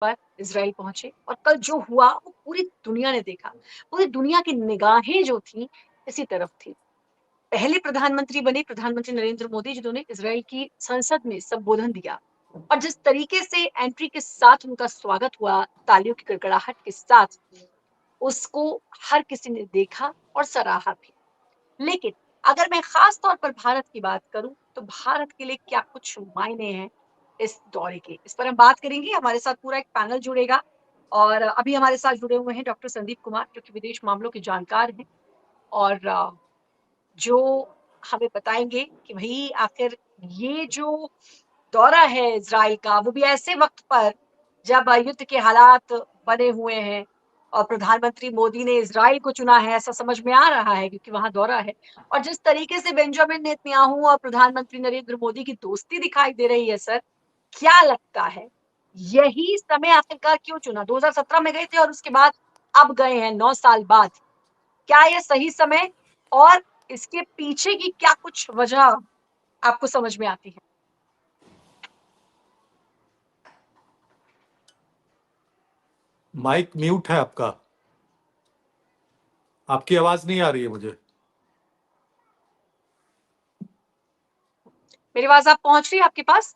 पर इज़राइल पहुँचे और कल जो हुआ वो पूरी दुनिया ने देखा। पूरी दुनिया की निगाहें जो थी इसी तरफ थी। पहले प्रधानमंत्री बने प्रधानमंत्री नरेंद्र मोदी जिन्होंने इज़राइल की संसद में संबोधन दिया और जिस तरीके से एंट्री के साथ उनका स्वागत हुआ, तालियों की गड़गड़ाहट के साथ, उसको हर किसी ने देखा और सराहा भी। लेकिन अगर मैं खास तौर पर भारत की बात करूं तो भारत के लिए क्या कुछ मायने हैं इस दौरे के, इस पर हम बात करेंगे। हमारे साथ पूरा एक पैनल जुड़ेगा और अभी हमारे साथ जुड़े हुए हैं डॉक्टर संदीप कुमार जो कि विदेश मामलों के जानकार हैं और जो हमें बताएंगे कि भाई आखिर ये जो दौरा है इजराइल का वो भी ऐसे वक्त पर जब युद्ध के हालात बने हुए हैं और प्रधानमंत्री मोदी ने इजराइल को चुना है ऐसा समझ में आ रहा है क्योंकि वहां दौरा है और जिस तरीके से बेंजामिन नेतन्याहू और प्रधानमंत्री नरेंद्र मोदी की दोस्ती दिखाई दे रही है सर, क्या लगता है यही समय आखिरकार क्यों चुना? 2017 में गए थे और उसके बाद अब गए हैं 9 साल बाद। क्या ये सही समय और इसके पीछे की क्या कुछ वजह आपको समझ में आती है? माइक म्यूट है आपका, आपकी आवाज नहीं आ रही है मुझे। मेरी आवाज आप पहुंच रही है आपके पास?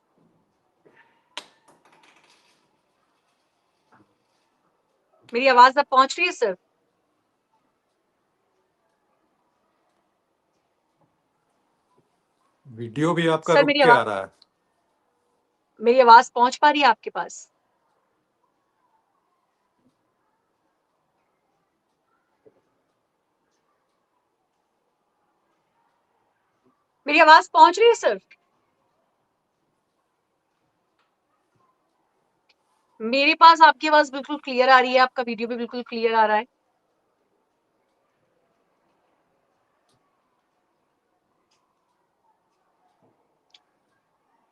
मेरी आवाज अब पहुंच रही है सर? वीडियो भी आपका सर रुक मेरी के आवाज आ रहा है। मेरी आवाज पहुंच पा रही है आपके पास? मेरी आवाज पहुंच रही है सर? मेरे पास आपकी आवाज बिल्कुल क्लियर आ रही है, आपका वीडियो भी बिल्कुल क्लियर आ रहा है।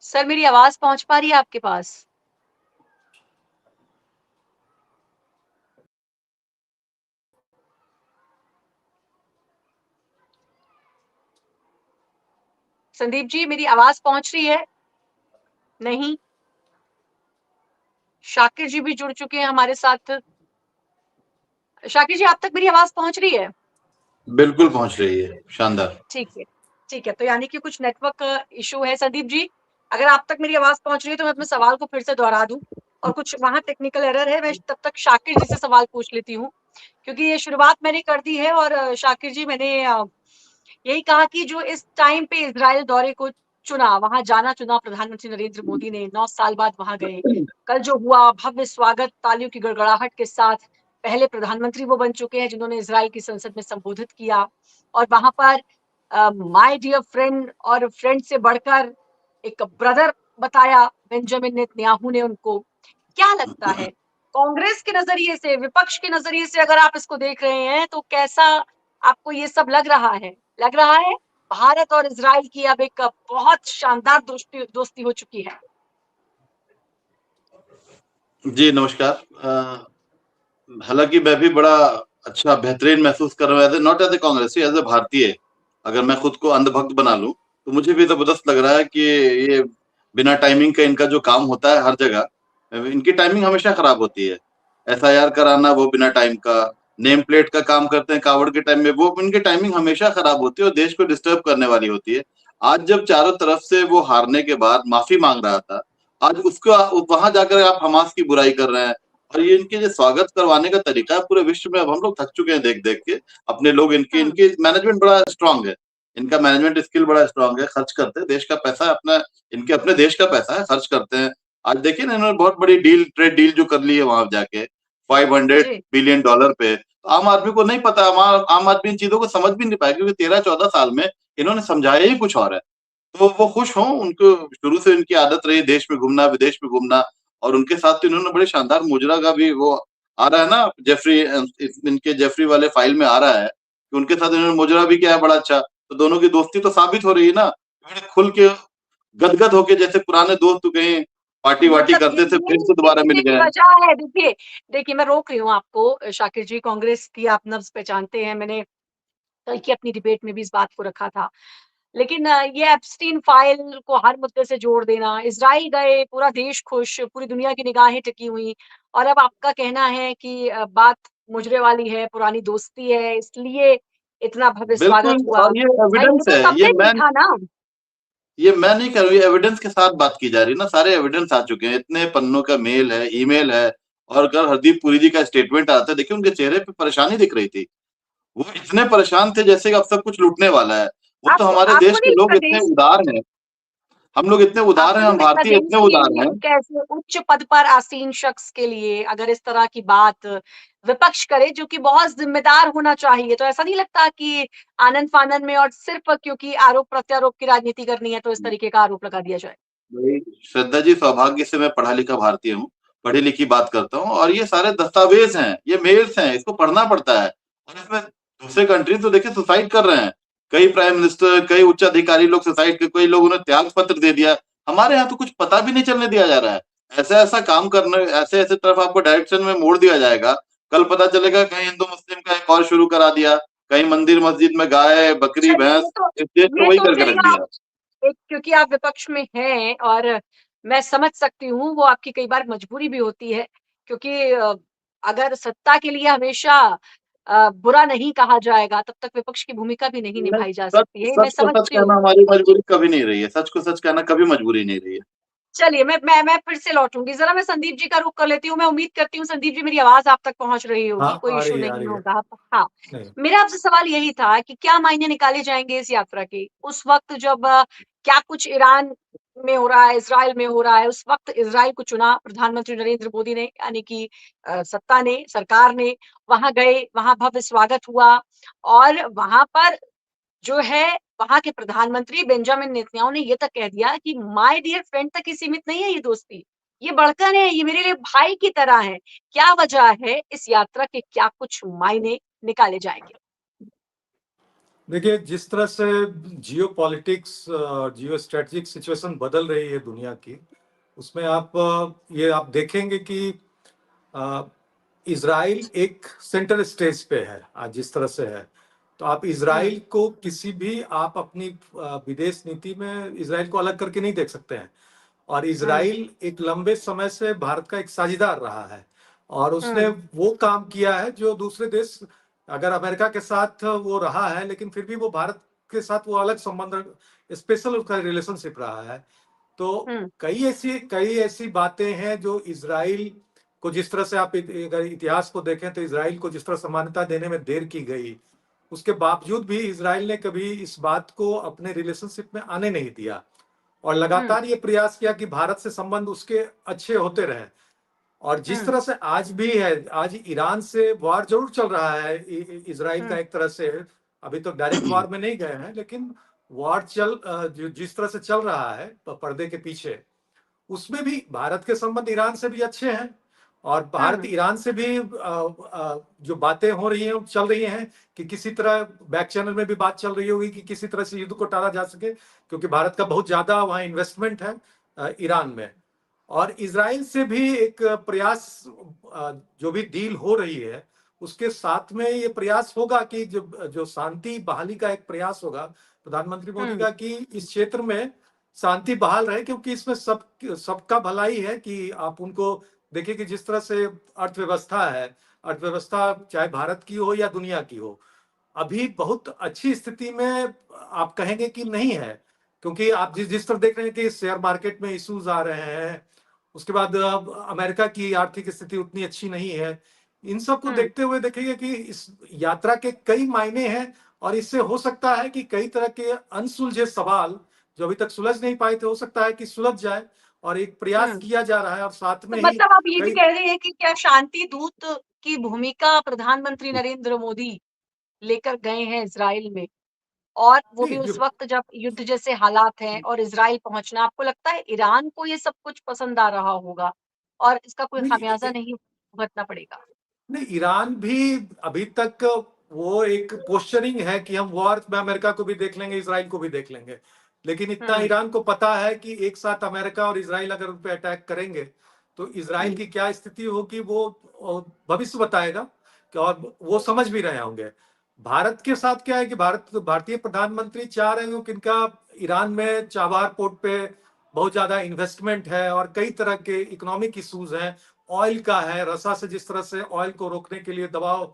सर मेरी आवाज पहुंच पा रही है आपके पास? संदीप जी मेरी आवाज पहुंच रही है? नहीं। शाकिर जी भी जुड़ चुके हैं हमारे साथ। शाकिर जी आप तक मेरी आवाज पहुंच रही है? बिल्कुल पहुंच रही है, शानदार। ठीक है, ठीक है, तो यानी कि कुछ नेटवर्क इशू है। संदीप जी अगर आप तक मेरी आवाज पहुंच रही है तो मैं अपने सवाल को फिर से दोहरा दूं और कुछ वहां टेक्निकल एरर है, मैं तब तक शाकिर जी से सवाल पूछ लेती हूँ क्योंकि ये शुरुआत मैंने कर दी है। और शाकिर जी मैंने यही कहा कि जो इस टाइम पे इजराइल दौरे को चुना, वहां जाना चुना प्रधानमंत्री नरेंद्र मोदी ने, 9 साल बाद वहां गए। कल जो हुआ भव्य स्वागत तालियों की गड़गड़ाहट के साथ, पहले प्रधानमंत्री वो बन चुके हैं जिन्होंने इजराइल की संसद में संबोधित किया और वहां पर माय डियर फ्रेंड और फ्रेंड से बढ़कर एक ब्रदर बताया बेंजामिन नेतन्याहू ने उनको। क्या लगता है कांग्रेस के नजरिए से, विपक्ष के नजरिए से अगर आप इसको देख रहे हैं तो कैसा आपको ये सब लग रहा है? लग रहा है भारत और इजराइल की अब एक बहुत शानदार दोस्ती दोस्ती हो चुकी है? जी, नमस्कार। हालाँकि मैं भी बड़ा अच्छा बेहतरीन महसूस कर रहा हूँ नॉट एज़ ए कांग्रेसी, एज़ ए भारतीय। अगर मैं खुद को अंधभक्त बना लूँ, तो मुझे भी ज़बरदस्त लग रहा है कि ये बिना टाइमिंग के इनका जो काम होता है हर जगह, इनकी टाइमिंग हमेशा खराब होती है। एफआईआर कराना वो बिना टाइम का, नेम प्लेट का काम करते हैं कावड़ के टाइम में, वो इनकी टाइमिंग हमेशा खराब होती है और देश को डिस्टर्ब करने वाली होती है। आज जब चारों तरफ से वो हारने के बाद माफ़ी माँग रहा था, आज उसका वहाँ जाकर आप हमास की बुराई कर रहे हैं। और ये इनके जो स्वागत करवाने का तरीका है पूरे विश्व में, अब हम लोग थक चुके हैं देख-देख के। अपने लोग इनकी इनकी मैनेजमेंट बड़ा स्ट्रॉन्ग है। इनका मैनेजमेंट स्किल बड़ा स्ट्रॉन्ग है, खर्च करते हैं, देश का पैसा है अपना, इनके अपने देश का पैसा है, खर्च करते हैं। आज देखिए ना इन्होंने बहुत बड़ी डील, ट्रेड डील जो कर ली है वहाँ जाके, $500 जी बिलियन पे। तो आम आदमी को नहीं पता, आम आदमी इन चीज़ों को समझ भी नहीं पाया क्योंकि 13-14 साल में इन्होंने समझाया ही कुछ और है। तो वो खुश हों, उनको शुरू से इनकी आदत रही देश में घूमना, विदेश में घूमना, और उनके साथ तो इन्होंने बड़े शानदार मुजरा का भी वो आ रहा है ना, इनके जेफरी वाले फाइल में आ रहा है कि उनके साथ इन्होंने मुजरा भी किया है बड़ा अच्छा। तो दोनों की दोस्ती तो साबित हो रही है ना, बड़े खुल के गदगद होके जैसे पुराने दोस्त कहीं पार्टी-वार्टी मतलब करते थे, ये फिर से इसके दोबारा मिल पीछे की गए। वजह है। देखिए देखिए मैं रोक रही हूँ आपको शाकिर जी, कांग्रेस की आप नब्ज पहचानते हैं, मैंने कल की अपनी डिबेट में भी इस बात को रखा था। लेकिन ये एप्स्टीन फाइल को हर मुद्दे से जोड़ देना, इज़राइल गए, पूरा देश खुश, पूरी दुनिया की निगाहें टिकी हुई और अब आपका कहना है कि बात मुजरे वाली है, पुरानी दोस्ती है, इसलिए इतना भव्य स्वागत बिल्कुल, हुआ। और ये भाई ये एविडेंस तो है, तब में भी था ना। ये मैं नहीं कह रहा हूँ, ये एविडेंस के साथ बात की जा रही है ना, सारे एविडेंस आ चुके हैं, इतने पन्नों का मेल है, ईमेल है, और अगर हरदीप पुरी जी का स्टेटमेंट आता है, देखिए उनके चेहरे पे परेशानी दिख रही थी, वो इतने परेशान थे जैसे कि अब सब कुछ लूटने वाला है। वो तो आपको हमारे आपको देश के नहीं लोग लगता इतने देश उदार हैं, हम लोग इतने उदार आपको हैं, नहीं हम लगता भारतीय देश इतने के उदार हैं। एक ऐसे उच्च पद पर आसीन शख्स के लिए अगर इस तरह की बात विपक्ष करे जो कि बहुत जिम्मेदार होना चाहिए, तो ऐसा नहीं लगता कि आनन फानन में और सिर्फ क्योंकि आरोप प्रत्यारोप की राजनीति करनी है तो इस तरीके का आरोप लगा दिया जाए? भाई श्रद्धा जी, सौभाग्य से मैं पढ़ा लिखा भारतीय हूँ, पढ़ी लिखी बात करता हूँ, और ये सारे दस्तावेज हैं, ये मेल्स हैं, इसको पढ़ना पड़ता है। और इसमें दूसरे कंट्री तो देखिए सुसाइड कर रहे हैं, कई प्राइम मिनिस्टर, कई उच्च अधिकारी लोग सुसाइड कर, कई लोगों ने त्याग पत्र दे दिया। हमारे यहाँ तो कुछ पता भी नहीं चलने दिया जा रहा है। ऐसा ऐसा काम करने, ऐसे ऐसे तरफ आपको डायरेक्शन में मोड़ दिया जाएगा, कल पता चलेगा कहीं हिंदू मुस्लिम का एक और शुरू करा दिया, कहीं मंदिर मस्जिद में गाय बकरी चलिए भैंस, इस देश को वही करके रख चलिए दिया। आप एक क्योंकि आप विपक्ष में हैं और मैं समझ सकती हूँ वो आपकी कई बार मजबूरी भी होती है क्योंकि अगर सत्ता के लिए हमेशा बुरा नहीं कहा जाएगा तब तक विपक्ष की भूमिका भी नहीं नहीं, निभाई जा सच सकती है, मैं सच को सच समझती कहना हूँ। हमारी मजबूरी कभी नहीं रही है, सच को सच कहना कभी मजबूरी नहीं रही है। चलिए मैं फिर से लौटूंगी, जरा मैं संदीप जी का रुख कर लेती हूँ। मैं उम्मीद करती हूँ संदीप जी मेरी आवाज आप तक पहुंच रही होगी, हाँ, कोई आ इशू रही है, आ नहीं रही है। होगा। हाँ, नहीं, मेरा आपसे सवाल यही था कि क्या मायने निकाले जाएंगे इस यात्रा के उस वक्त जब क्या कुछ ईरान में हो रहा है, इसराइल में हो रहा है। उस वक्त इसराइल को चुना प्रधानमंत्री नरेंद्र मोदी ने, यानी कि सत्ता ने, सरकार ने। वहां गए, वहां भव्य स्वागत हुआ और वहां पर जो है वहां के प्रधानमंत्री बेंजामिन नेतन्याहू ने ये तक कह दिया कि माय डियर फ्रेंड तक ही सीमित नहीं है ये दोस्ती, ये बढ़कर है, ये मेरे लिए भाई की तरह है। क्या वजह है इस यात्रा के, क्या कुछ मायने निकाले जाएंगे? देखिए जिस तरह से जियो पॉलिटिक्स और जियो स्ट्रेटेजिक सिचुएशन बदल रही है दुनिया की, उसमें आप ये आप देखेंगे कि इज़राइल एक सेंटर स्टेज पे है आज जिस तरह से है। तो आप इज़राइल को किसी भी आप अपनी विदेश नीति में इज़राइल को अलग करके नहीं देख सकते हैं। और हम्म इज़राइल एक लंबे समय से भारत का एक साझेदार रहा है और उसने हम्म वो काम किया है जो दूसरे देश, अगर अमेरिका के साथ वो रहा है लेकिन फिर भी वो भारत के साथ वो अलग संबंध, स्पेशल उसका रिलेशनशिप रहा है। तो हम्म कई ऐसी बातें हैं जो इज़राइल को, जिस तरह से आप अगर इतिहास को देखें तो इज़राइल को जिस तरह से मान्यता देने में देर की गई, उसके बावजूद भी इज़राइल ने कभी इस बात को अपने रिलेशनशिप में आने नहीं दिया और हम्म लगातार ये प्रयास किया कि भारत से संबंध उसके अच्छे होते रहे। और जिस हम्म तरह से आज भी है, आज ईरान से वार जरूर चल रहा है इज़राइल का हम्म एक तरह से, अभी तो डायरेक्ट वार में नहीं गए हैं लेकिन वार जिस तरह से चल रहा है पर्दे के पीछे, उसमें भी भारत के संबंध ईरान से भी अच्छे हैं और भारत हम्म ईरान से भी जो बातें हो रही हैं चल रही हैं कि किसी तरह बैक चैनल में भी बात चल रही होगी कि किसी तरह से युद्ध को टाला जा सके, क्योंकि भारत का बहुत ज्यादा वहां इन्वेस्टमेंट है ईरान में। और इजराइल से भी एक प्रयास, जो भी डील हो रही है उसके साथ में ये प्रयास होगा कि जो जो शांति बहाली का एक प्रयास होगा प्रधानमंत्री मोदी हम्म का, कि इस क्षेत्र में शांति बहाल रहे, क्योंकि इसमें सबका भलाई है। कि आप उनको देखिए कि जिस तरह से अर्थव्यवस्था है, अर्थव्यवस्था चाहे भारत की हो या दुनिया की हो, अभी बहुत अच्छी स्थिति में आप कहेंगे कि नहीं है, क्योंकि आप जिस जिस तरह देख रहे हैं कि शेयर मार्केट में इश्यूज आ रहे हैं, उसके बाद अब अमेरिका की आर्थिक स्थिति उतनी अच्छी नहीं है। इन सब को हम्म देखते हुए देखेंगे कि इस यात्रा के कई मायने हैं और इससे हो सकता है कि कई तरह के अनसुलझे सवाल जो अभी तक सुलझ नहीं पाए थे, हो सकता है कि सुलझ जाए, और एक प्रयास हम्म किया जा रहा है और साथ तो में ही मतलब आप ये भी कई। कह रहे हैं कि क्या शांति दूत की भूमिका प्रधानमंत्री नरेंद्र मोदी लेकर गए हैं इसराइल में, और वो भी नहीं, उस जो वक्त जब युद्ध जैसे हालात हैं और इजराइल पहुंचना, आपको लगता है ईरान को ये सब कुछ पसंद आ रहा होगा और इसका कोई खामियाजा नहीं, नहीं भुगतना पड़ेगा? नहीं, ईरान भी अभी तक वो एक पोस्चरिंग है कि हम वॉर में अमेरिका को भी देख लेंगे, इसराइल को भी देख लेंगे, लेकिन इतना हम्म ईरान को पता है कि एक साथ अमेरिका और इसराइल अगर उन पे अटैक करेंगे तो इसराइल की क्या स्थिति होगी वो भविष्य बताएगा। और वो समझ भी रहे होंगे। भारत के साथ क्या है कि भारतीय प्रधानमंत्री चाह रहे हो कि इनका ईरान में चाबहार पोर्ट पे बहुत ज्यादा इन्वेस्टमेंट है और कई तरह के इकोनॉमिक इश्यूज हैं, ऑयल का है, रसा से जिस तरह से ऑयल को रोकने के लिए दबाव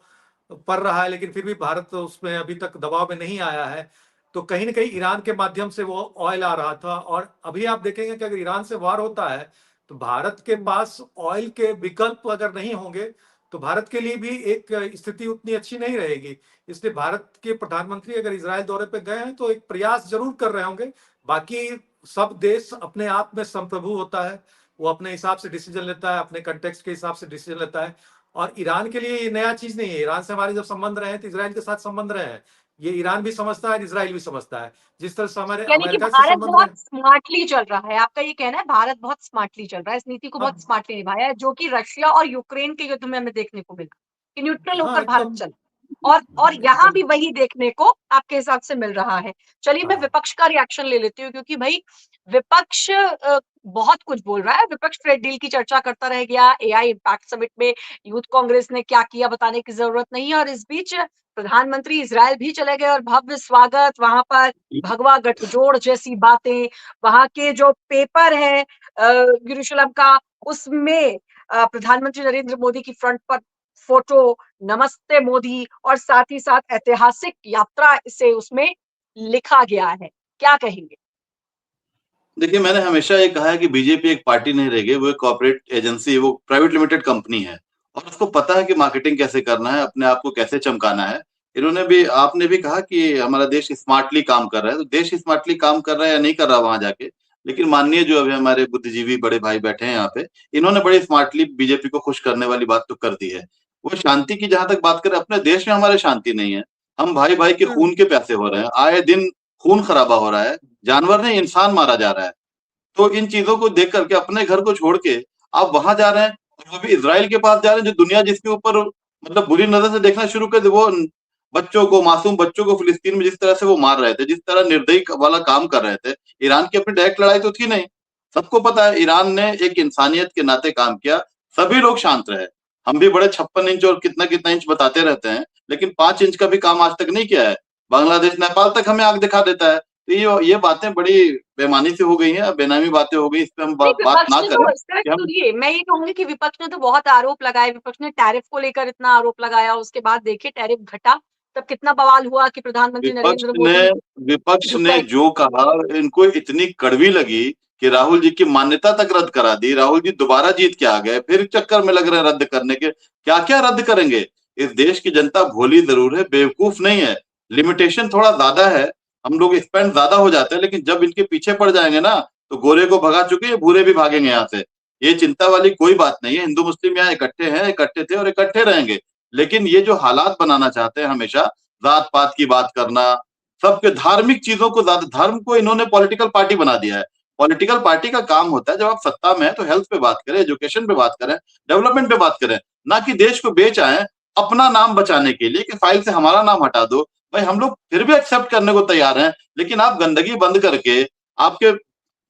पड़ रहा है, लेकिन फिर भी भारत उसमें अभी तक दबाव में नहीं आया है। तो कहीं ना कहीं ईरान के माध्यम से वो ऑयल आ रहा था, और अभी आप देखेंगे कि अगर ईरान से वार होता है तो भारत के पास ऑयल के विकल्प अगर नहीं होंगे तो भारत के लिए भी एक स्थिति उतनी अच्छी नहीं रहेगी। इसलिए भारत के प्रधानमंत्री अगर इजराइल दौरे पे गए हैं तो एक प्रयास जरूर कर रहे होंगे। बाकी सब देश अपने आप में संप्रभु होता है, वो अपने हिसाब से डिसीजन लेता है, अपने कंटेक्स्ट के हिसाब से डिसीजन लेता है। और ईरान के लिए ये नया चीज नहीं है। ईरान से हमारे जब संबंध रहे हैं तो इजराइल के साथ संबंध रहे हैं, ये ईरान भी समझता है, इजराइल भी समझता है। जिस तरह से हमारे यानी कि अमेरिका से भारत संबंध रहे। बहुत स्मार्टली चल रहा है, आपका ये कहना है भारत बहुत स्मार्टली चल रहा है, इस नीति को बहुत हाँ, स्मार्टली निभाया है, जो कि रशिया और यूक्रेन के युद्ध में हमें देखने को मिला कि न्यूट्रल हाँ होकर भारत एकदम चला, और यहाँ एकदम। भी वही देखने को आपके हिसाब से मिल रहा है। चलिए मैं हाँ विपक्ष का रिएक्शन ले लेती हूँ, क्योंकि भाई विपक्ष बहुत कुछ बोल रहा है। विपक्ष ट्रेड डील की चर्चा करता रह गया, एआई इम्पैक्ट समिट में यूथ कांग्रेस ने क्या किया बताने की जरूरत नहीं है, और इस बीच प्रधानमंत्री इजराइल भी चले गए और भव्य स्वागत वहां पर, भगवा गठजोड़ जैसी बातें, वहां के जो पेपर है यरूशलेम का, उसमें प्रधानमंत्री नरेंद्र मोदी की फ्रंट पर फोटो, नमस्ते मोदी, और साथ ही साथ ऐतिहासिक यात्रा से उसमें लिखा गया है। क्या कहेंगे? देखिए, मैंने हमेशा ये कहा है कि बीजेपी एक पार्टी नहीं रह गई, वो एक कॉर्पोरेट एजेंसी है, वो प्राइवेट लिमिटेड कंपनी है और उसको पता है कि मार्केटिंग कैसे करना है, अपने आप को कैसे चमकाना है। इन्होंने भी, आपने भी कहा कि हमारा देश स्मार्टली काम कर रहा है, तो देश स्मार्टली काम कर रहा है या नहीं कर रहा वहां जाके, लेकिन माननीय जो अभी हमारे बुद्धिजीवी बड़े भाई बैठे हैं यहाँ पे, इन्होंने बड़ी स्मार्टली बीजेपी को खुश करने वाली बात तो कर दी है। वो शांति की जहां तक बात करें, अपने देश में हमारे शांति नहीं है। हम भाई भाई के खून के प्यासे हो रहे हैं, आए दिन खून खराबा हो रहा है, जानवर नहीं इंसान मारा जा रहा है। तो इन चीजों को देख करके अपने घर को छोड़ के आप वहां जा रहे हैं, और वो भी इजराइल के पास जा रहे हैं, जो दुनिया जिसके ऊपर मतलब बुरी नजर से देखना शुरू कर दे। वो बच्चों को, मासूम बच्चों को फिलिस्तीन में जिस तरह से वो मार रहे थे, जिस तरह निर्दयी वाला काम कर रहे थे, ईरान की अपनी डायरेक्ट लड़ाई तो थी नहीं। सबको पता है ईरान ने एक इंसानियत के नाते काम किया, सभी लोग शांत रहे। हम भी बड़े 56 इंच और कितना कितना इंच बताते रहते हैं, लेकिन 5 इंच का भी काम आज तक नहीं किया है। बांग्लादेश, नेपाल तक हमें आग दिखा देता है। तो ये बातें बड़ी बेमानी से हो गई हैं, बेनामी बातें हो गई, इस पे हम बात विपक्ष ना ने करें तो कि हम। सुनिए, मैं ये कहूंगी कि विपक्ष ने तो बहुत आरोप लगाए, विपक्ष ने टैरिफ को लेकर इतना आरोप लगाया, उसके बाद देखिए टैरिफ घटा, तब कितना बवाल हुआ कि प्रधानमंत्री विपक्ष नरेंद्र ने मोदी विपक्ष झुक ने गए। जो कहा, इनको इतनी कड़वी लगी कि राहुल जी की मान्यता तक रद्द करा दी। राहुल जी दोबारा जीत के आ गए, फिर चक्कर में लग रहे हैं रद्द करने के। क्या क्या रद्द करेंगे? इस देश की जनता भोली जरूर है, बेवकूफ नहीं है। लिमिटेशन थोड़ा ज्यादा है, हम लोग स्पेंड ज्यादा हो जाते हैं, लेकिन जब इनके पीछे पड़ जाएंगे ना, तो गोरे को भगा चुके हैं, भूरे भी भागेंगे यहाँ से। ये चिंता वाली कोई बात नहीं है। हिंदू मुस्लिम यहाँ इकट्ठे हैं, इकट्ठे थे और इकट्ठे रहेंगे। लेकिन ये जो हालात बनाना चाहते हैं हमेशा, जात पात की बात करना, सबके धार्मिक चीजों को ज्यादा, धर्म को इन्होंने पॉलिटिकल पार्टी बना दिया है। पॉलिटिकल पार्टी का काम होता है, जब आप सत्ता में है तो हेल्थ पे बात करें, एजुकेशन पे बात करें, डेवलपमेंट पे बात करें, ना कि देश को बेच आए अपना नाम बचाने के लिए कि फाइल से हमारा नाम हटा दो। भाई हम लोग फिर भी एक्सेप्ट करने को तैयार हैं, लेकिन आप गंदगी बंद करके, आपके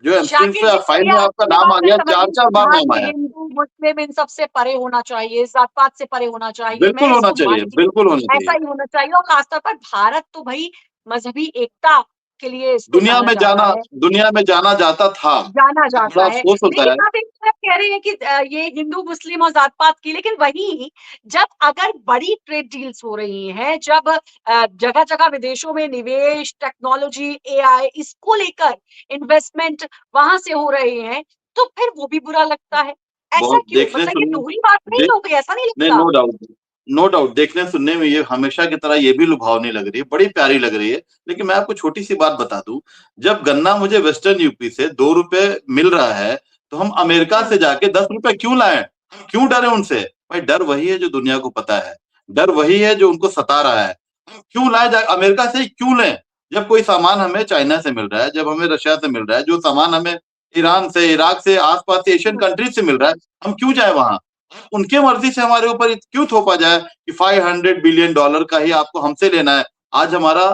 जो एमस्ट्रीम शाकिर पे जी, फाइल चलिए में आपका आपकी नाम बात आ मैं गया, समझ चार गई, चार बार संविधान नाम में आया। हिंदू मुस्लिम इन सबसे परे होना चाहिए, जात पात से परे होना चाहिए, बिल्कुल मैं होना इसको चाहिए, मानती हूँ, बिल्कुल होना ऐसा चाहिए। ही होना चाहिए। और खासतौर पर भारत तो भाई मजहबी एकता के लिए इसको दुनिया जाना में जाता जाना है, दुनिया में जाना जाता था। जाना अब जाता बड़ा है। अफसोस होता है। लेकिन आप एक तरफ कह रहे हैं कि ये हिंदू मुस्लिम और जात पात की, लेकिन वहीं जब अगर बड़ी ट्रेड डील्स हो रही हैं, जब जगह जगह विदेशों में निवेश, टेक्नोलॉजी, एआई, इसको लेकर इन्वेस्टमेंट वहां से हो रहे हैं, तो फिर वो भी बुरा लगता है। ऐसा बहुत क्यों? देखने मतलब ये सुनने, दोहरी बात नहीं हो गई, ऐसा नहीं नहीं, लगता? नो डाउट, नो डाउट, देखने सुनने में ये हमेशा की तरह ये भी लुभावनी लग रही है, बड़ी प्यारी लग रही है। लेकिन मैं आपको छोटी सी बात बता दूं, जब गन्ना मुझे वेस्टर्न यूपी से 2 रुपए मिल रहा है, तो हम अमेरिका से जाके 10 रुपए क्यों लाएं? हम क्यों डरे उनसे? भाई डर वही है जो दुनिया को पता है, डर वही है जो उनको सता रहा है। हम क्यों लाए, अमेरिका से ही क्यों लें? जब कोई सामान हमें चाइना से मिल रहा है, जब हमें रशिया से मिल रहा है, जो सामान हमें ईरान से, इराक से, आसपास के एशियन कंट्रीज से मिल रहा है, हम क्यों जाए वहां? उनके मर्जी से हमारे ऊपर क्यों थोपा जाए कि $500 बिलियन का ही आपको हमसे लेना है? आज हमारा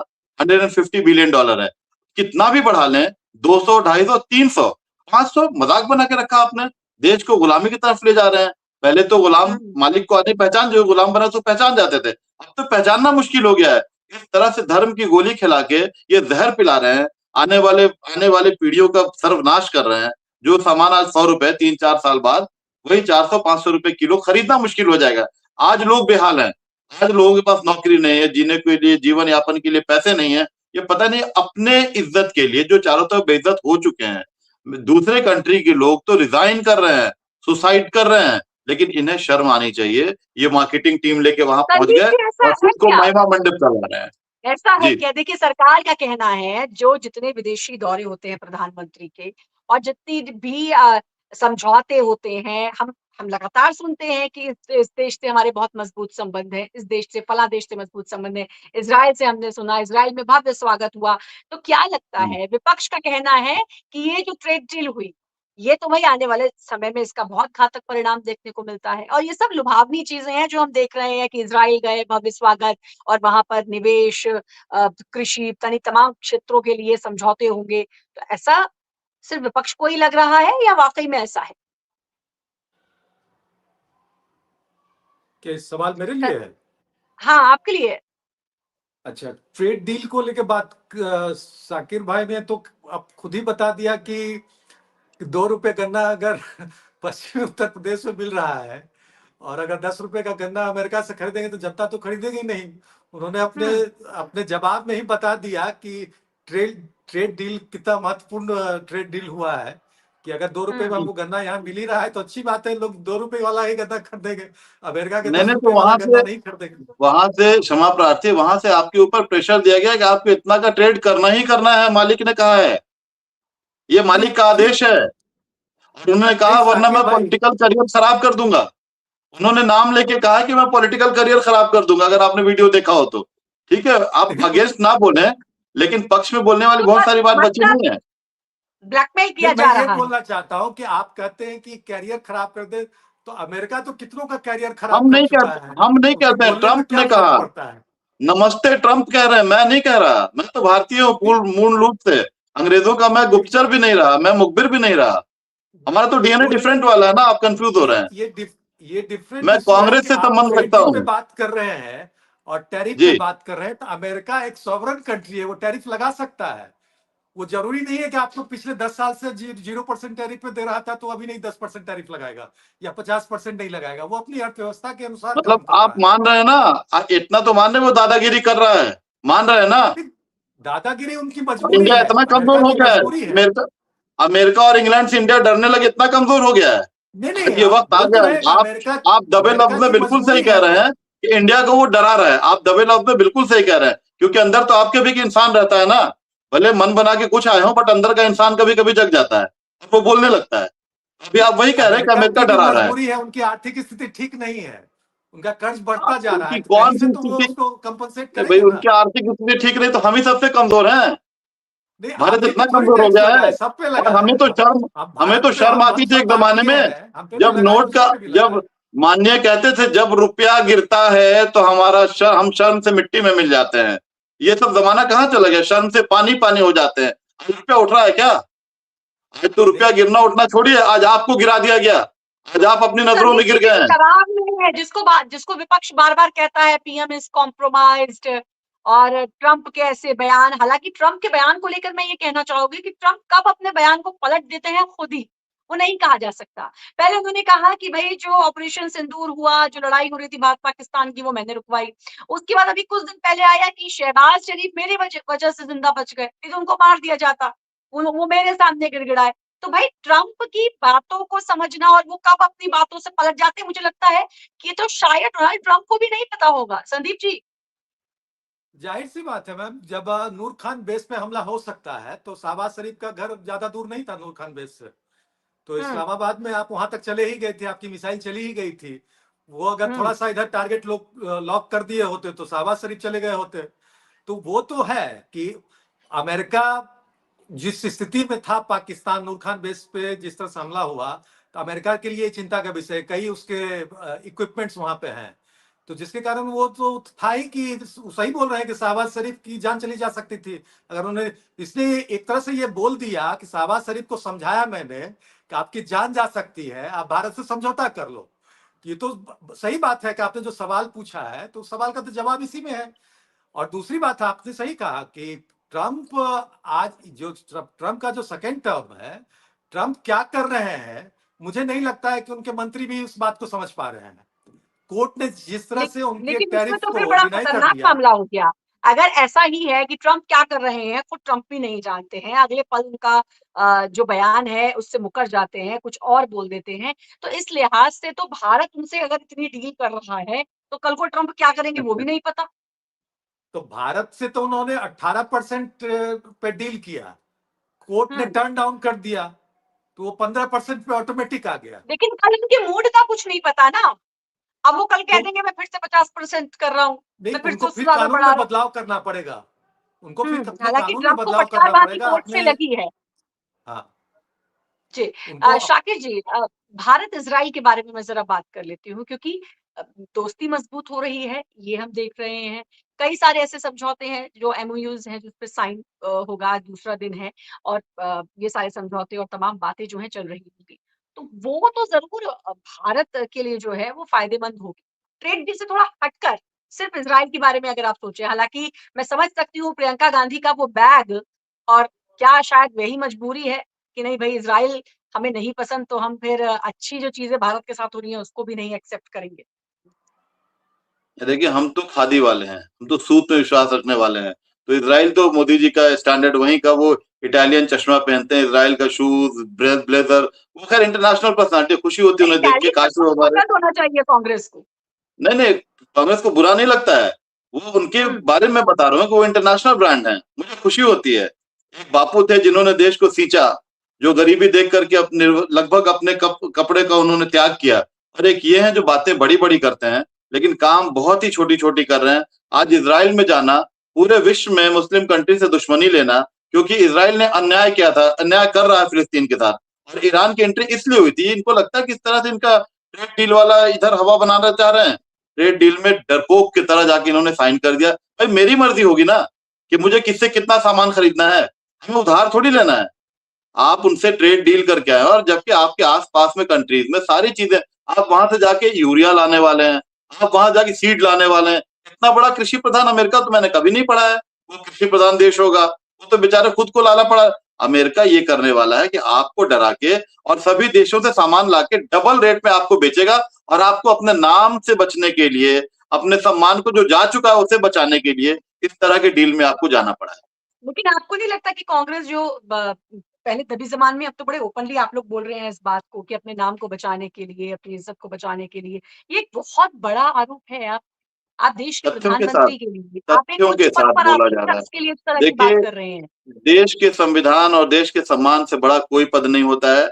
$150 बिलियन है। कितना भी बढ़ा लें, 200, 250, 300, 500, मजाक बना के रखा आपने। देश को गुलामी की तरफ ले जा रहे हैं। पहले तो गुलाम मालिक को आधी पहचान, जो गुलाम बना तो पहचान जाते थे, अब तो पहचानना मुश्किल हो गया है। इस तरह से धर्म की गोली खिला के ये जहर पिला रहे हैं, आने वाले पीढ़ियों का सर्वनाश कर रहे हैं। जो सामान आज 100 रुपए 3-4 साल बाद वही 400-500 रुपए किलो खरीदना मुश्किल हो जाएगा। आज लोग बेहाल हैं, आज लोगों के पास नौकरी नहीं है, जीने के लिए, जीवन यापन के लिए पैसे नहीं है। ये पता नहीं अपने इज्जत के लिए जो चारों तरफ बेइज्जत हो चुके हैं, दूसरे कंट्री के लोग तो रिजाइन कर रहे हैं, सुसाइड कर रहे हैं, लेकिन इन्हें शर्म आनी चाहिए। ये मार्केटिंग टीम लेके वहां पहुंच संदीप गए जी, ऐसा और है खुद को क्या? महिमा मंडित करवा रहे हैं। ऐसा है जी। क्या? देखिए, सरकार का कहना है जो जितने विदेशी दौरे होते हैं प्रधानमंत्री के और जितनी भी समझौते होते हैं, हम लगातार सुनते हैं कि इस देश से हमारे बहुत मजबूत संबंध है, इस देश से फला देश से मजबूत संबंध है। इजराइल से हमने सुना, इजराइल में भव्य स्वागत हुआ। तो क्या लगता है, विपक्ष का कहना है कि ये जो ट्रेड डील हुई, ये तो भाई आने वाले समय में इसका बहुत घातक परिणाम देखने को मिलता है और ये सब लुभावनी चीजें हैं जो हम देख रहे हैं कि इजराइल गए, भव्य स्वागत और वहां पर निवेश, कृषि, यानी तमाम क्षेत्रों के लिए समझौते होंगे। तो ऐसा सिर्फ विपक्ष को ही लग रहा है या वाकई में ऐसा है? कि सवाल मेरे लिए है? हाँ, आपके लिए। अच्छा, ट्रेड डील को लेकर बात, साकिर भाई ने तो अब खुद ही बता दिया कि 2 रुपए गन्ना अगर पश्चिमी उत्तर प्रदेश में मिल रहा है और अगर 10 रुपए का गन्ना अमेरिका से खरीदेंगे तो जनता तो खरीदेगी नहीं। उन्होंने अपने अपने जवाब में ही बता दिया कि ट्रेड ट्रेड डील कितना महत्वपूर्ण ट्रेड डील हुआ है कि अगर 2 रुपए में हमको गन्ना यहाँ मिल ही रहा है तो अच्छी बात है, लोग 2 रुपए वाला ही गन्ना खरीदेंगे, अमेरिका के नहीं दस नहीं, तो रुपए वाला गन्ना नहीं खरीदेंगे। वहां से क्षमा प्रार्थी, वहां से आपके ऊपर प्रेशर दिया गया कि आपको इतना का ट्रेड करना ही करना है, मालिक ने कहा है, ये मालिक का आदेश है। और उन्होंने कहा वरना मैं पॉलिटिकल करियर खराब कर दूंगा। उन्होंने नाम लेके कहा कि मैं पॉलिटिकल करियर खराब कर दूंगा, अगर आपने वीडियो देखा हो तो। ठीक है, आप अगेंस्ट ना बोले, लेकिन पक्ष में बोलने वाली बहुत सारी बात बची नहीं है। ब्लैकमेल किया मैं जा ये रहा है। बोलना चाहता हूँ कि आप कहते हैं कि कैरियर खराब कर दे, तो अमेरिका तो कितनों का कैरियर खराब हम कर नहीं चुका कहते, है, हम नहीं उसके कहते हैं, बोलने में ट्रंप क्या ने फर्क कहा। पड़ता है? नमस्ते ट्रंप कह रहे हैं, मैं नहीं कह रहा। मैं तो भारतीय हूँ मूल रूप से, अंग्रेजों का मैं गुप्तचर भी नहीं रहा, मैं मुखबिर भी नहीं रहा। हमारा तो डीएनए डिफरेंट वाला है ना, आप कंफ्यूज हो रहे हैं। ये डिफरेंट मैं इसलिए है कांग्रेस कि से आप संबंध ट्रेड रखता डील पे हूँ। बात कर रहे हैं और टैरिफ पे जी, बात कर रहे हैं, तो अमेरिका एक सॉवरन कंट्री है, वो टैरिफ लगा सकता है। वो जरूरी नहीं है कि आपको पिछले 10 साल से 0% टैरिफ पे दे रहा था तो अभी नहीं 10% टैरिफ लगाएगा या 50% नहीं लगाएगा। वो अपनी अर्थव्यवस्था के अनुसार मतलब काम कर आप रहा है। मान रहे हैं ना, इतना तो मान रहे हैं वो दादागिरी कर रहा है, मान रहे हैं ना। दादागिरी उनकी और मजबूरी इंडिया है, इतना कमजोर अमेरिका हो की गया है, मजबूरी है। अमेरिका अमेरिका और इंग्लैंड से इंडिया डरने लगे, इतना कमजोर हो गया है। नहीं नहीं, अब ये आप वक्त आ बोल तो गया रहे है, हैं अमेरिका, आप दबे अमेरिका लफ्ज में की बिल्कुल सही मजबूरी कह है। रहे हैं कि इंडिया को वो डरा रहा है। आप दबे लफ्ज में बिल्कुल सही कह रहे हैं, क्योंकि अंदर तो आपके भी एक इंसान रहता है ना। भले मन बना के कुछ आए हो, बट अंदर का इंसान कभी कभी जग जाता है, वो बोलने लगता है। अभी आप वही कह रहे हैं कि अमेरिका अमेरिका की भी डरा रहा है। मजबूरी है, उनकी आर्थिक स्थिति ठीक नहीं है, उनका कर्ज बढ़ता जा रहा है, उनकी तो कहीं कौन से सी तो वो स्थिति? उसको कंपनसेट भाई करेंगे ना। उनकी आर्थिक स्थिति ठीक नहीं तो हम ही सबसे कमजोर हैं। नहीं, भारत आप ही इतना पे थोड़ी कमजोर हो टैक्स गया लगा है। है, सब पे और लगा है। अब हमें भारत तो पे शर्म आती थी सब एक जमाने भारतीय में, हैं, हम पे भी जब लगा है, नोट दूसरों का, पे भी लगा जब है। माननीय कहते थे जब रुपया गिरता है तो हमारा हम शर्म से मिट्टी में मिल जाते हैं। ये सब जमाना कहाँ चला गया, शर्म से पानी पानी हो जाते हैं। आज रुपया उठ रहा है क्या? आज तो रुपया गिरना उठना छोड़िए, आज आपको गिरा दिया गया, आज आप अपनी नजरों में संदीप गिर जी, गए हैं। जवाब नहीं है जिसको विपक्ष बार बार कहता है पीएम इज कॉम्प्रोमाइज्ड और ट्रंप के ऐसे बयान। हालांकि ट्रंप के बयान को लेकर मैं ये कहना चाहूंगी कि ट्रंप कब अपने बयान को पलट देते हैं खुद ही, वो नहीं कहा जा सकता। पहले उन्होंने कहा कि भाई जो ऑपरेशन सिंदूर हुआ, जो लड़ाई हो रही थी भारत पाकिस्तान की, वो मैंने रुकवाई। उसके बाद अभी कुछ दिन पहले आया कि शहबाज शरीफ मेरी वजह से जिंदा बच गए, नहीं तो उनको मार दिया जाता। वो मेरे सामने गिड़गिड़ाए। तो भाई ट्रंप की बातों को समझना और वो कब अपनी बातों से पलट जाते हैं, मुझे लगता है कि ये तो शायद डोनाल्ड ट्रंप को भी नहीं पता होगा। संदीप जी, जाहिर सी बात है मैम, जब नूर खान बेस पे हमला हो सकता है तो शहबाज शरीफ का घर ज्यादा दूर नहीं था नूर खान बेस से। तो इस्लामाबाद में आप वहां तक चले ही गए थे, आपकी मिसाइल चली ही गई थी। वो अगर थोड़ा सा इधर टारगेट लॉक कर दिए होते तो शहबाज शरीफ चले गए होते। तो वो तो है कि अमेरिका जिस स्थिति में था, पाकिस्तान नूर खान बेस पे जिस तरह से हमला हुआ, तो अमेरिका के लिए चिंता का विषय, कई उसके इक्विपमेंट्स वहां पे हैं। तो जिसके कारण वो तो था ही कि सही बोल रहे हैं कि शहबाज शरीफ की जान चली जा सकती थी अगर उन्हें, इसलिए एक तरह से ये बोल दिया कि शहबाज शरीफ को समझाया मैंने कि आपकी जान जा सकती है, आप भारत से समझौता कर लो। ये तो सही बात है कि आपने जो सवाल पूछा है तो सवाल का तो जवाब इसी में है। और दूसरी बात आपने सही कहा कि ट्रंप, आज जो ट्रंप का जो सेकेंड टर्म है, ट्रंप क्या कर रहे हैं मुझे नहीं लगता है कि उनके मंत्री भी उस बात को समझ पा रहे हैं। कोर्ट ने जिस तरह से उनके लेकिन इसमें टैरिफ तो फिर को बड़ा डिनाई कर खतरनाक दिया। मामला हो गया। अगर ऐसा ही है कि ट्रंप क्या कर रहे हैं खुद ट्रंप भी नहीं जानते हैं, अगले पल उनका जो बयान है उससे मुकर जाते हैं, कुछ और बोल देते हैं। तो इस लिहाज से तो भारत उनसे अगर इतनी डील कर रहा है, तो कल को ट्रंप क्या करेंगे वो भी नहीं पता। तो भारत से तो उन्होंने 18% पे डील किया, कोर्ट ने टर्न डाउन कर दिया, तो वो 15% पे ऑटोमेटिक आ गया। लेकिन कल उनके मूड का कुछ नहीं पता ना। अब वो कल कह तो देंगे मैं फिर से 50% कर रहा हूँ, नहीं, मैं फिर से उनको उससे फिर ज्यादा कानून बढ़ा में रहा बदलाव करना पड़ेगा, उनको फिर हूँ। अपने हालांकि कानून में ट्रंप को बदलाव करना फटकारबाजी पड़ेगा कोर्ट से अपने। लगी है। हाँ, जी। उनको शाकिर जी, भारत इजराइल के बारे में मैं जरा बात कर लेती हूँ, क्योंकि दोस्ती मजबूत हो रही है, ये हम देख रहे हैं। कई सारे ऐसे समझौते हैं जो एमओयूज हैं जिस पे साइन होगा, दूसरा दिन है, और ये सारे समझौते और तमाम बातें जो हैं चल रही होंगी। तो वो तो जरूर भारत के लिए जो है वो फायदेमंद होगी। ट्रेड डील से थोड़ा हटकर सिर्फ इजराइल के बारे में अगर आप सोचें, हालांकि मैं समझ सकती हूँ प्रियंका गांधी का वो बैग, और क्या शायद वही मजबूरी है कि नहीं भाई, इजराइल हमें नहीं पसंद तो हम फिर अच्छी जो चीजें भारत के साथ हो रही हैं उसको भी नहीं एक्सेप्ट करेंगे। देखिए, हम तो खादी वाले हैं, हम तो सूत में विश्वास रखने वाले हैं। तो इजराइल तो मोदी जी का स्टैंडर्ड वहीं का, वो इटालियन चश्मा पहनते हैं, इजराइल का शूज, ब्लेजर, वो खैर इंटरनेशनल पर्सनालिटी, खुशी होती है उन्हें देख के, इटालियन काश चश्मा वो तो हमारे। पसंद होना चाहिए कांग्रेस को। नहीं नहीं, कांग्रेस को बुरा नहीं लगता है, वो उनके हम्म। बारे में बता रहा हूँ कि वो इंटरनेशनल ब्रांड है, मुझे खुशी होती है। एक बापू थे जिन्होंने देश को सींचा, जो गरीबी देख करके अपने लगभग अपने कपड़े का उन्होंने त्याग किया। और एक ये है जो बातें बड़ी बड़ी करते हैं लेकिन काम बहुत ही छोटी छोटी कर रहे हैं। आज इजराइल में जाना, पूरे विश्व में मुस्लिम कंट्री से दुश्मनी लेना, क्योंकि इजराइल ने अन्याय किया था, अन्याय कर रहा है फिलिस्तीन के साथ। और ईरान की एंट्री इसलिए हुई थी, इनको लगता है कि इस तरह से इनका ट्रेड डील वाला इधर हवा बनाना चाह रहे हैं, ट्रेड डील में डरपोक की तरह जाके इन्होंने साइन कर दिया। भाई मेरी मर्जी होगी ना कि मुझे किससे कितना सामान खरीदना है, हमें उधार थोड़ी लेना है। आप उनसे ट्रेड डील करके आए, और जबकि आपके आसपास में कंट्रीज में सारी चीजें, आप वहां से जाके यूरिया लाने वाले हैं, आप वहां जाके सीड लाने वाले हैं। इतना बड़ा कृषि प्रधान अमेरिका तो मैंने कभी नहीं पढ़ा है, वो कृषि प्रधान देश होगा, वो तो बेचारे खुद को लाना पड़ा। अमेरिका ये करने वाला है कि आपको डरा के और सभी देशों से सामान लाके डबल रेट में आपको बेचेगा, और आपको अपने नाम से बचने के लिए, अपने सम्मान को जो जा चुका है उसे बचाने के लिए इस तरह के डील में आपको जाना पड़ा है। लेकिन आपको नहीं लगता कि कांग्रेस जो पहले तभी जमान में, अब तो बड़े ओपनली आप लोग बोल रहे हैं इस बात को कि अपने नाम को बचाने के लिए, अपनी इज्जत को बचाने के लिए, ये एक बहुत बड़ा आरोप है। आप देश के तथ्यों के साथ, प्रधानमंत्री के लिए, आप एक तथ्यों उच्च के पद साथ पर बोला आसीन जा रहा है। शख्स के लिए इस तरह की बात देखिए, कर रहे हैं। देश के संविधान और देश के सम्मान से बड़ा कोई पद नहीं होता है,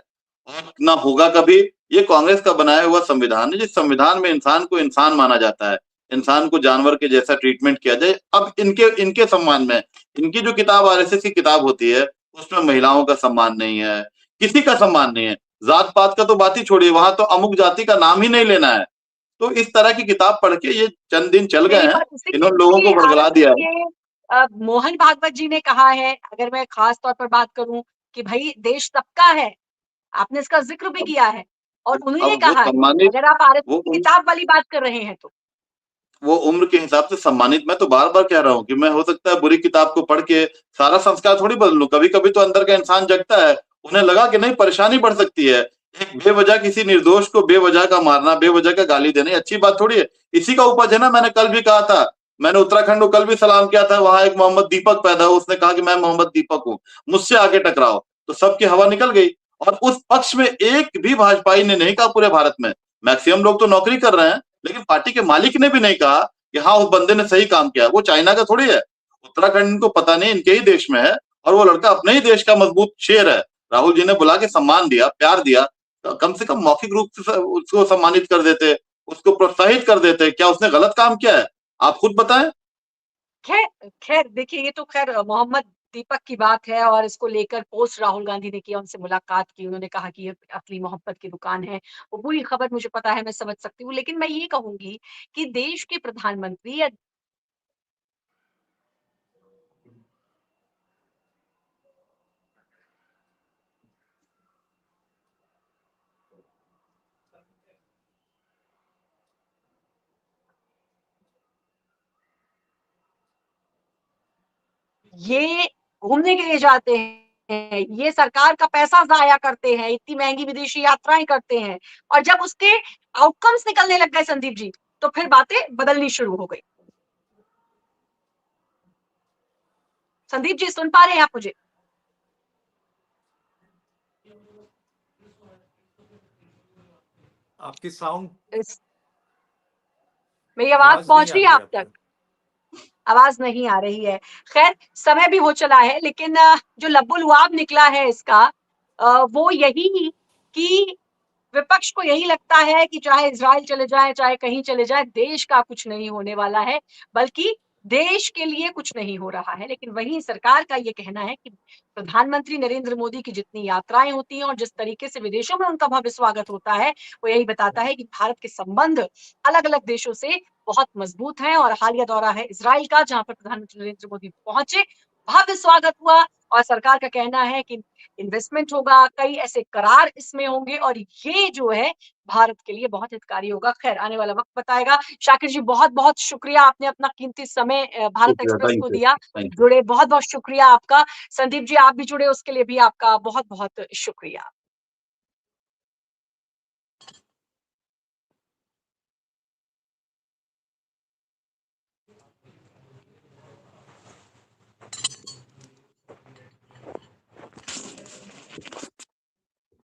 और ना होगा कभी। ये कांग्रेस का बनाया हुआ संविधान है, जिस संविधान में इंसान को इंसान माना जाता है, इंसान को जानवर के जैसा ट्रीटमेंट किया जाए। अब इनके इनके सम्मान में, इनकी जो किताब आरएसएस की किताब होती है, उसमें महिलाओं का सम्मान नहीं है, किसी का सम्मान नहीं है। जात पात का तो बात ही छोड़िए, वहां तो अमुक जाति का नाम ही नहीं लेना है। तो इस तरह की किताब पढ़ के ये चंद दिन चल गए मेरी हैं, बात इसी इन्होंने लोगों को बड़गला आरएसएस दिया है। के मोहन भागवत जी ने कहा है, अगर मैं खास तौर पर बात करूं, कि भाई देश सबका है। आपने इसका जिक्र भी अब किया है, और उन्होंने अब वो कहा है, सम्मानित, अगर आप आरएसएस वो की किताब वाली बात कर रहे हैं तो। वो उम्र के हिसाब से सम्मानित। मैं तो बार बार कह रहा हूँ कि मैं हो सकता है बुरी किताब को पढ़ के सारा संस्कार थोड़ी बदल लूं, कभी कभी तो अंदर का इंसान जगता है, उन्हें लगा कि नहीं परेशानी बढ़ सकती है। एक बेवजह किसी निर्दोष को बेवजह का मारना, बेवजह का गाली देना अच्छी बात थोड़ी है। इसी का उपज है ना, मैंने कल भी कहा था, मैंने उत्तराखंड को कल भी सलाम किया था, वहां एक मोहम्मद दीपक पैदा हुआ, उसने कहा कि मैं मोहम्मद दीपक हूँ, मुझसे आगे टकराओ, तो सबकी हवा निकल गई। और उस पक्ष में एक भी भाजपाई ने नहीं कहा पूरे भारत में। मैक्सिमम लोग तो नौकरी कर रहे हैं, लेकिन पार्टी के मालिक ने भी नहीं कहा कि हाँ उस बंदे ने सही काम किया। वो चाइना का थोड़ी है, उत्तराखंड इनको पता नहीं, इनके ही देश में है, और वो लड़का अपने ही देश का मजबूत शेर है। राहुल जी ने बुला के सम्मान दिया, प्यार दिया, तो कम से कम मौखिक रूप से उसको सम्मानित कर देते, उसको प्रोत्साहित कर देते। क्या उसने गलत काम किया है? आप खुद बताएं। खैर खैर देखिए, ये तो खैर मोहम्मद दीपक की बात है, और इसको लेकर पोस्ट राहुल गांधी ने किया, उनसे मुलाकात की, उन्होंने कहा कि ये असली मोहब्बत की दुकान है। वो पूरी खबर मुझे पता है, मैं समझ सकती हूँ, लेकिन मैं ये कहूंगी कि देश के प्रधानमंत्री या ये घूमने के लिए जाते हैं, ये सरकार का पैसा ज़ाया करते हैं, इतनी महँगी विदेशी यात्राएँ करते हैं और जब उसके आउटकम्स निकलने लग गए संदीप जी, तो फिर बातें बदलनी शुरू हो गई। संदीप जी सुन पा रहे हैं आप मुझे? आपकी साउंड इस मेरी आवाज़ आवाज नहीं पहुँच आ रही रही है है आप तक? आपको। आवाज़ नहीं आ रही है। ख़ैर समय भी हो चला है लेकिन जो लब्बो-लुआब निकला है इसका वो यही कि विपक्ष को यही लगता है कि चाहे इज़राइल चले जाएँ, चाहे कहीं चले जाएँ, देश का कुछ नहीं होने वाला है, बल्कि देश के लिए कुछ नहीं हो रहा है। लेकिन वहीं सरकार का ये कहना है कि प्रधानमंत्री नरेंद्र मोदी की जितनी यात्राएँ होती हैं और जिस तरीके से विदेशों में उनका भव्य स्वागत होता है, वो यही बताता है कि भारत के संबंध अलग-अलग देशों से बहुत मजबूत हैं और हालिया दौरा है इज़राइल का, जहाँ पर प्रधानमंत्री नरेंद्र मोदी पहुँचे, भव्य स्वागत हुआ और सरकार का कहना है कि इन्वेस्टमेंट होगा, कई ऐसे करार इसमें होंगे और ये जो है भारत के लिए बहुत हितकारी होगा। ख़ैर आने वाला वक़्त बताएगा। शाकिर जी बहुत-बहुत शुक्रिया आपने अपना कीमती समय भारत शुक्रिया, एक्सप्रेस को थैंक यू, दिया। Thank you. जुड़े बहुत-बहुत शुक्रिया आपका। संदीप जी आप भी जुड़े उसके लिए भी आपका बहुत-बहुत शुक्रिया।